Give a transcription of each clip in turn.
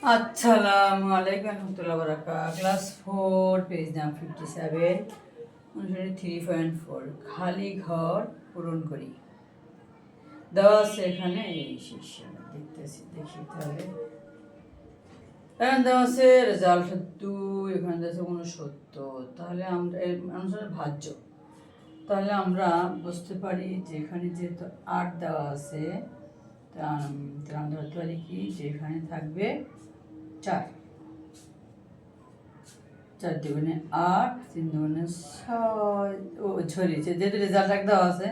আসসালামু আলাইকুম রহমতুল্লাহ বারাকা class 4 page নাম 57 অনুশীলনী 3.4 খালি ঘর পূরণ করি দেওয়া আছে এখানে এই শীর্ষে দেখি তাহলে এখানে দেওয়া আছে রেজাল্ট 2 এখানে দেওয়া আছে 69 তাহলে আমরা এর অনুসারে ভাজ্য তাহলে আমরা বুঝতে পারি যে এখানে যেহেতু 8 দেওয়া আছে তা আমরা ধরতে পারি কি যে এখানে থাকবে 4 4 দুগুণে 8 3 দুগুণে 6 ও ছড়িয়েছে যেহেতু রেজাল্ট এক দেওয়া আছে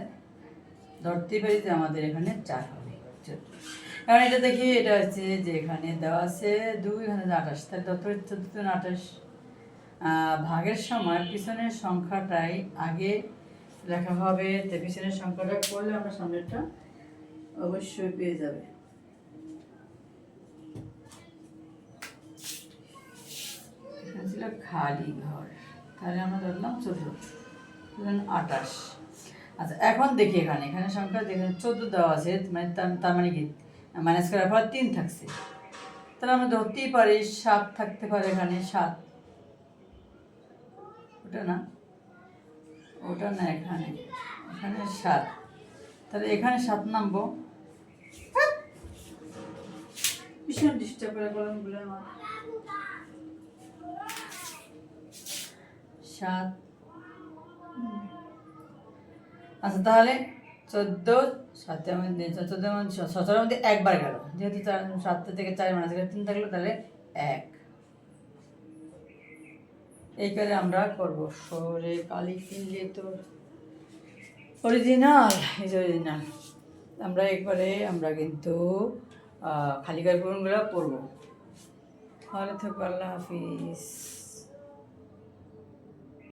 ধরতেই পারি যে আমাদের এখানে 4 হবে কারণ এটা দেখি এটা হচ্ছে যে এখানে দেওয়া আছে 2 এখানে 28 তাহলে 14 ভাগের সময় পিছনের সংখ্যাটাই আগে লেখা হবে তো পিছনের সংখ্যাটা করলে আমরা সামনেরটা অবশ্যই পেয়ে যাবে ছিল খালি ঘর তাহলে আমরা ধরলাম 28। আচ্ছা এখন দেখি এখানে সংখ্যা যেখানে 14 দেওয়া আছে মানে তার মানে কি মাইনাস করার পর 3 থাকছে তাহলে আমরা ধরতেই পারি 7 থাকতে পারে এখানে 7 ওটা না এখানে 7 তাহলে এখানে 7 নামবো ভীষণ ডিস্টার্ব করে কলমগুলো আমার 7 আচ্ছা তাহলে 14 7 মধ্যে 14 মধ্যে 17 মধ্যে একবার গেল যেহেতু 7 থেকে 4 মাইনাস করে 3 থাকলো তাহলে 1 এই করে আমরা করবো সরে কালি কিনলে তো অরিজিনাল আমরা একবারে আমরা কিন্তু খালি ঘর পূরণগুলো করবো তাহলে তো আল্লাহ হাফিজ।